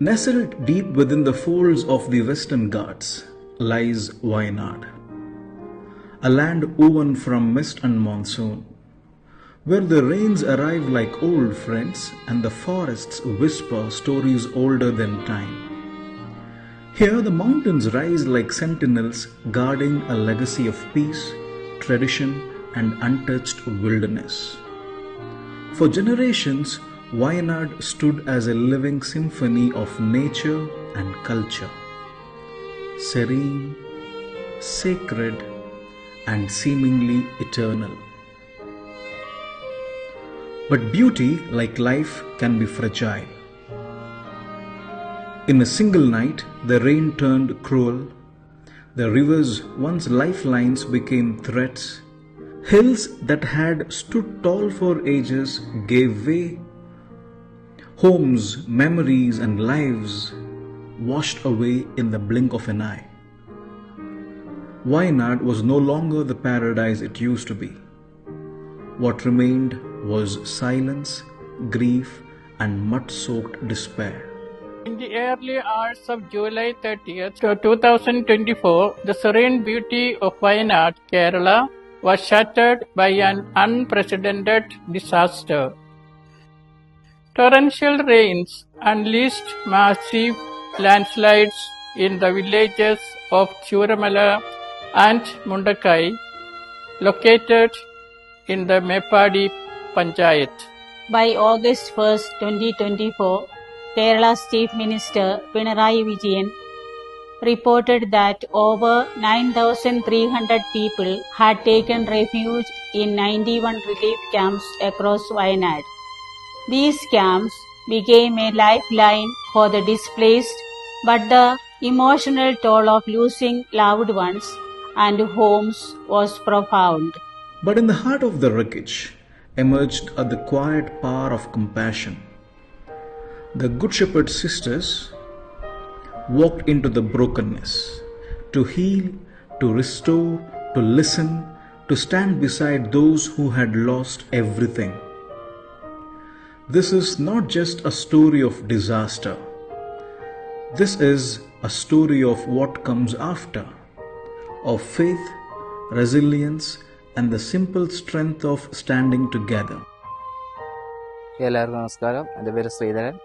Nestled deep within the folds of the Western Ghats lies Wayanad, a land woven from mist and monsoon, where the rains arrive like old friends and the forests whisper stories older than time. Here the mountains rise like sentinels guarding a legacy of peace, tradition, and untouched wilderness. For generations, Wayanad stood as a living symphony of nature and culture, serene, sacred, and seemingly eternal. But beauty, like life, can be fragile. In a single night, the rain turned cruel. The rivers, once lifelines, became threats. Hills that had stood tall for ages gave way. Homes, memories, and lives washed away in the blink of an eye. Wayanad was no longer the paradise it used to be. What remained was silence, grief, and mud-soaked despair. In the early hours of July 30th, 2024, the serene beauty of Wayanad, Kerala, was shattered by an unprecedented disaster. Torrential rains unleashed massive landslides in the villages of Churamala and Mundakai, located in the Mepadi Panchayat. By August 1st, 2024, Kerala's Chief Minister Pinarayi Vijayan reported that over 9,300 people had taken refuge in 91 relief camps across Wayanad. These camps became a lifeline for the displaced, but the emotional toll of losing loved ones and homes was profound. But in the heart of the wreckage emerged the quiet power of compassion. The Good Shepherd sisters walked into the brokenness to heal, to restore, to listen, to stand beside those who had lost everything. This is not just a story of disaster. This is a story of what comes after, of faith, resilience, and the simple strength of standing together. എല്ലാവർക്കും നമസ്കാരം. എൻ്റെ പേര് ശ്രീധരൻ.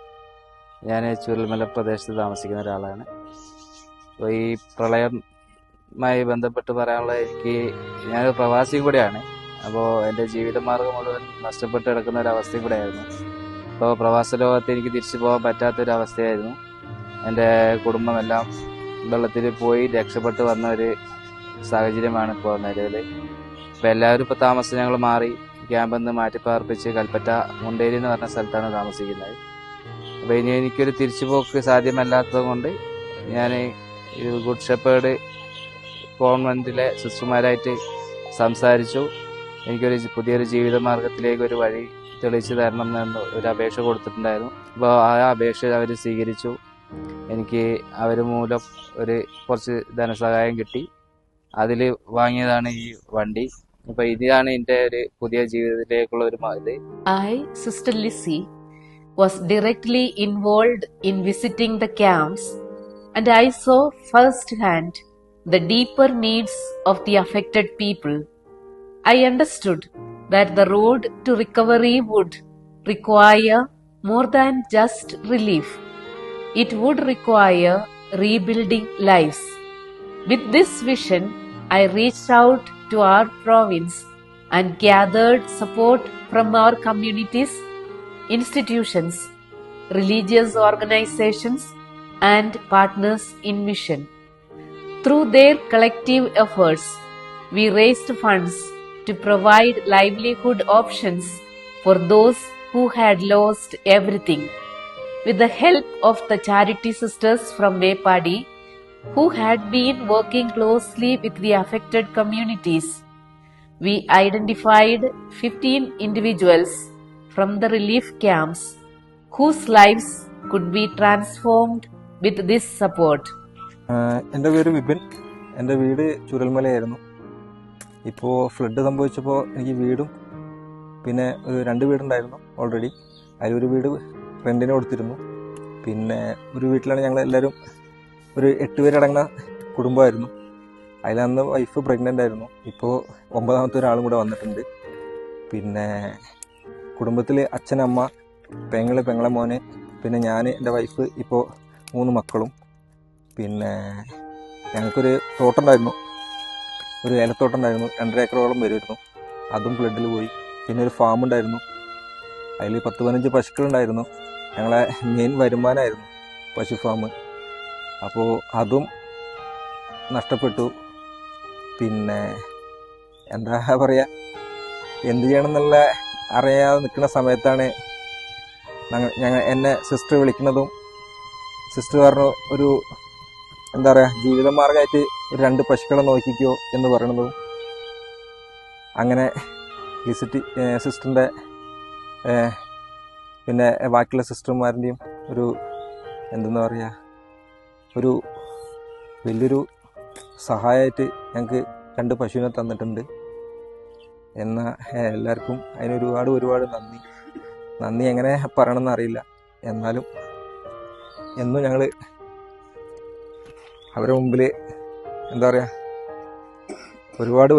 ഞാൻ ചുരൽമല പ്രദേശത്ത് താമസിക്കുന്ന ഒരാളാണ്. അപ്പോൾ ഈ പ്രളയവുമായി ബന്ധപ്പെട്ട് പറയാനുള്ള ഞാനൊരു പ്രവാസിയും കൂടെയാണ്. അപ്പോൾ എൻ്റെ ജീവിതമാർഗം മുഴുവൻ നഷ്ടപ്പെട്ട് കിടക്കുന്ന ഒരവസ്ഥയും കൂടെയായിരുന്നു. അപ്പോൾ പ്രവാസ ലോകത്ത് എനിക്ക് തിരിച്ചു പോകാൻ പറ്റാത്തൊരവസ്ഥയായിരുന്നു. എൻ്റെ കുടുംബമെല്ലാം വെള്ളത്തിൽ പോയി രക്ഷപ്പെട്ട് വന്ന ഒരു സാഹചര്യമാണ് ഇപ്പോൾ നിലവിൽ. ഇപ്പോൾ എല്ലാവരും ഇപ്പോൾ താമസം ഞങ്ങൾ മാറി ക്യാമ്പിൽ നിന്ന് മാറ്റിപ്പാർപ്പിച്ച് കൽപ്പറ്റ മുണ്ടേരി എന്ന് പറഞ്ഞ സ്ഥലത്താണ് താമസിക്കുന്നത്. അപ്പോൾ ഇനി എനിക്കൊരു തിരിച്ചുപോക്ക് സാധ്യമല്ലാത്തത് കൊണ്ട് ഞാൻ ഗുഡ് ഷെപ്പേർഡ് കോൺവെന്റിലെ സിസ്റ്റർമാരായിട്ട് സംസാരിച്ചു. എനിക്കൊരു പുതിയൊരു ജീവിതമാർഗത്തിലേക്ക് ഒരു വഴി തെളിയിച്ചു തരണം എന്ന് ഒരു അപേക്ഷ കൊടുത്തിട്ടുണ്ടായിരുന്നു. അപ്പോൾ ആ അപേക്ഷ അവർ സ്വീകരിച്ചു. എനിക്ക് അവർ മൂലം കുറച്ച് ധനസഹായം കിട്ടി. അതിൽ വാങ്ങിയതാണ് ഈ വണ്ടി. അപ്പൊ ഇതാണ് എൻ്റെ ഒരു പുതിയ ജീവിതത്തിലേക്കുള്ള ഒരു ഇത്. I, Sister Lissy, was directly involved in visiting the camps, and I saw firsthand the deeper needs of the affected people. I understood that the road to recovery would require more than just relief. It would require rebuilding lives. With this vision, I reached out to our province and gathered support from our communities, institutions, religious organizations, and partners in mission. Through their collective efforts, we raised funds to provide livelihood options for those who had lost everything. With the help of the charity sisters from Mepadi, who had been working closely with the affected communities, we identified 15 individuals from the relief camps whose lives could be transformed with this support. എൻ്റെ പേര് വിപിൻ. എൻ്റെ വീട് ചുരൽമലയായിരുന്നു. ഇപ്പോൾ flood സംഭവിച്ചപ്പോൾ എനിക്ക് വീടും പിന്നെ 2 വീടുണ്ടായിരുന്നു already. അതിലൊരു വീട് റെൻറ്റിന് കൊടുത്തിരുന്നു. പിന്നെ ഒരു വീട്ടിലാണ് ഞങ്ങൾ എല്ലാവരും ഒരു 8 പേരടങ്ങുന്ന കുടുംബമായിരുന്നു. അതിലന്ന് വൈഫ് പ്രഗ്നൻ്റ് ആയിരുന്നു. ഇപ്പോൾ 9ാമത്തെ ഒരാളും കൂടെ വന്നിട്ടുണ്ട്. പിന്നെ കുടുംബത്തിൽ അച്ഛൻ, അമ്മ, പെങ്ങളെ മോന്, പിന്നെ ഞാൻ, എൻ്റെ വൈഫ്, ഇപ്പോൾ 3 മക്കളും. പിന്നെ ഞങ്ങൾക്കൊരു തോട്ടം ഉണ്ടായിരുന്നു, ഒരു ഏലത്തോട്ടം ഉണ്ടായിരുന്നു, 2.5 ഏക്കറോളം വരുമായിരുന്നു. അതും ഫ്ലഡിൽ പോയി. പിന്നെ ഒരു ഫാം ഉണ്ടായിരുന്നു, അതിൽ 10-15 പശുക്കളുണ്ടായിരുന്നു. ഞങ്ങളെ മെയിൻ വരുമാനമായിരുന്നു പശു ഫാം. അപ്പോൾ അതും നഷ്ടപ്പെട്ടു. പിന്നെ എന്താ പറയുക, എന്ത് ചെയ്യണം എന്നുള്ള അറിയാതെ നിൽക്കുന്ന സമയത്താണ് എന്നെ സിസ്റ്റർ വിളിക്കുന്നതും, സിസ്റ്റർ പറഞ്ഞു ഒരു എന്താ പറയുക ജീവിതമാർഗമായിട്ട് ഒരു 2 പശുക്കളെ നോക്കിക്കോ എന്ന് പറയണതും. അങ്ങനെ ഈ സിസ്റ്ററിൻ്റെ പിന്നെ ബാക്കിയുള്ള സിസ്റ്റർമാരുടെയും ഒരു എന്തെന്ന് പറയുക ഒരു വലിയൊരു സഹായമായിട്ട് ഞങ്ങൾക്ക് 2 പശുവിനെ തന്നിട്ടുണ്ട്. എന്നാൽ എല്ലാവർക്കും അതിന് ഒരുപാട് നന്ദി എങ്ങനെ പറയണമെന്ന് അറിയില്ല. എന്നാലും എന്നും ഞങ്ങൾ അവരുടെ മുമ്പിൽ എന്താ പറയുക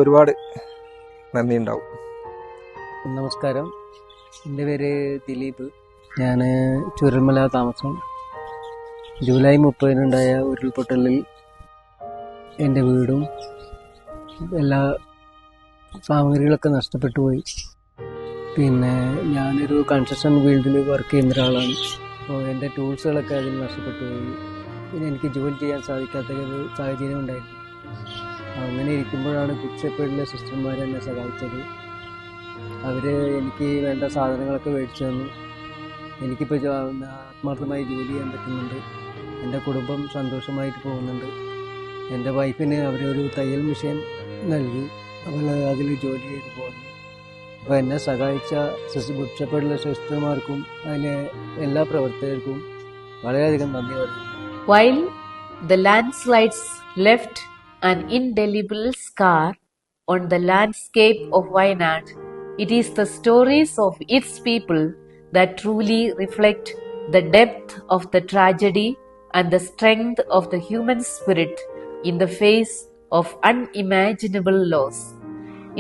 ഒരുപാട് നന്ദി ഉണ്ടാവും. നമസ്കാരം, എൻ്റെ പേര് ദിലീപ്. ഞാൻ ചുരൽമല താമസം. ജൂലൈ 30-നുണ്ടായ ഉരുൾപൊട്ടലിൽ എൻ്റെ വീടും എല്ലാ സാമഗ്രികളൊക്കെ നഷ്ടപ്പെട്ടു പോയി. പിന്നെ ഞാനൊരു കൺസ്ട്രക്ഷൻ ഫീൽഡിൽ വർക്ക് ചെയ്യുന്ന ഒരാളാണ്. അപ്പോൾ എൻ്റെ ടൂൾസുകളൊക്കെ അതിൽ നഷ്ടപ്പെട്ടു പോയി. പിന്നെ എനിക്ക് ജോലി ചെയ്യാൻ സാധിക്കാത്ത ഒരു സാഹചര്യം ഉണ്ടായിരുന്നു. അങ്ങനെ ഇരിക്കുമ്പോഴാണ് ഗുഡ് ഷെപ്പേർഡിലെ സിസ്റ്റർമാർ എന്നെ സഹായിച്ചത്. അവർ എനിക്ക് വേണ്ട സാധനങ്ങളൊക്കെ മേടിച്ചു തന്നു. എനിക്കിപ്പോൾ ആത്മാർത്ഥമായി ജോലി ചെയ്യാൻ പറ്റുന്നുണ്ട്. എൻ്റെ കുടുംബം സന്തോഷമായിട്ട് പോകുന്നുണ്ട്. എൻ്റെ വൈഫിന് അവരൊരു തയ്യൽ മെഷീൻ നൽകി. അവൾ അതിൽ ജോലി ചെയ്ത് പോകുന്നു. അപ്പോൾ എന്നെ സഹായിച്ച ഗുഡ് ഷെപ്പേർഡിലെ സിസ്റ്റർമാർക്കും അതിലെ എല്ലാ പ്രവർത്തകർക്കും വളരെയധികം നന്ദി പറയുന്നു. While the landslides left an indelible scar on the landscape of Wayanad, it is the stories of its people that truly reflect the depth of the tragedy and the strength of the human spirit in the face of unimaginable loss.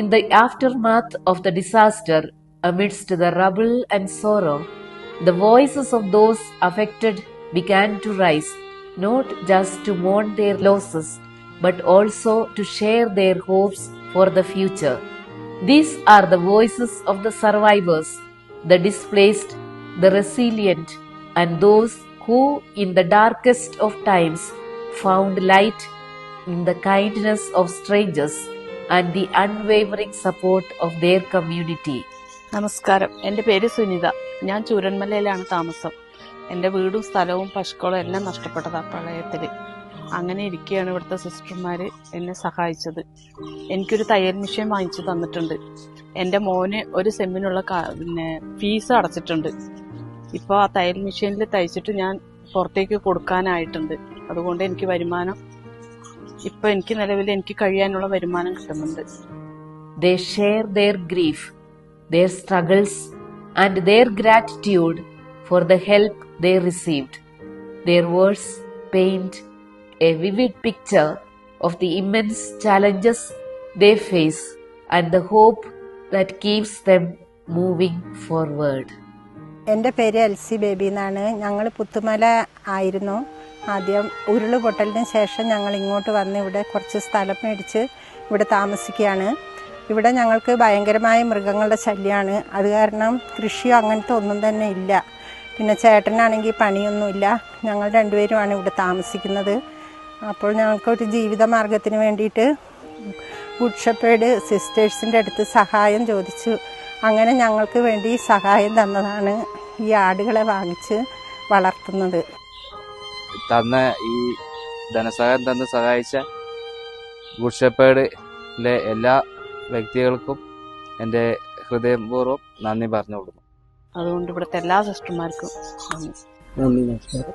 In the aftermath of the disaster, amidst the rubble and sorrow, the voices of those affected began to rise, not just to mourn their losses, but also to share their hopes for the future. These are the voices of the survivors, the displaced, the resilient, and those who, in the darkest of times, found light in the kindness of strangers and the unwavering support of their community. നമസ്കാരം, എൻ്റെ പേര് സുനിത. ഞാൻ ചൂരന്മലയിലാണ് താമസം. എൻ്റെ വീടും സ്ഥലവും പശുക്കളും എല്ലാം നഷ്ടപ്പെട്ടതാണ് പ്രളയത്തിൽ. അങ്ങനെ ഇരിക്കുകയാണ് ഇവിടുത്തെ സിസ്റ്റർമാർ എന്നെ സഹായിച്ചത്. എനിക്കൊരു തയ്യൽ മെഷീൻ വാങ്ങിച്ചു തന്നിട്ടുണ്ട്. എൻ്റെ മോന് ഒരു സെമ്മിനുള്ള ഫീസ് അടച്ചിട്ടുണ്ട്. ഇപ്പോൾ ആ തയ്യൽ മെഷീനിൽ തയ്ച്ചിട്ട് ഞാൻ പുറത്തേക്ക് കൊടുക്കാനായിട്ടുണ്ട്. അതുകൊണ്ട് എനിക്ക് വരുമാനം ഇപ്പോൾ എനിക്ക് നിലവിൽ എനിക്ക് കഴിയാനുള്ള വരുമാനം കിട്ടുന്നുണ്ട്. They share their grief, their struggles, and their gratitude for the help they received. Their words paint a vivid picture of the immense challenges they face and the hope that keeps them moving forward. എൻ്റെ പേര് LC baby എന്നാണ്. ഞങ്ങൾ പുത്തുമല ആയിരുന്നു ആദ്യം. ഉരുളുപൊട്ടലിന് ശേഷം ഞങ്ങൾ ഇങ്ങോട്ട് വന്ന് ഇവിടെ കുറച്ച് സ്ഥലം മേടിച്ച് ഇവിടെ താമസിക്കുകയാണ്. ഇവിടെ ഞങ്ങൾക്ക് ഭയങ്കരമായ മൃഗങ്ങളുടെ ശല്യമാണ്. അത് കാരണം കൃഷിയോ അങ്ങനത്തെ ഒന്നും തന്നെ ഇല്ല. പിന്നെ ചേട്ടനാണെങ്കിൽ പണിയൊന്നുമില്ല. ഞങ്ങൾ 2 പേരുമാണ് ഇവിടെ താമസിക്കുന്നത്. അപ്പോൾ ഞങ്ങൾക്കൊരു ജീവിത മാർഗത്തിന് വേണ്ടിയിട്ട് ഗുഡ് ഷെപ്പേർഡ് സിസ്റ്റേഴ്സിൻ്റെ അടുത്ത് സഹായം ചോദിച്ചു. അങ്ങനെ ഞങ്ങൾക്ക് വേണ്ടി സഹായം തന്നതാണ് ഈ ആടുകളെ വാങ്ങിച്ച് വളർത്തുന്നത്. ഈ ധനസഹായം തന്ന് സഹായിച്ച ഗുഡ് ഷെപ്പേർഡിലെ എല്ലാ വ്യക്തികൾക്കും എൻ്റെ ഹൃദയപൂർവ്വം നന്ദി പറഞ്ഞു കൊടുക്കുന്നു. അതുകൊണ്ട് ഇവിടുത്തെ എല്ലാ സിസ്റ്റർമാർക്കും നന്ദി. നമസ്കാരം.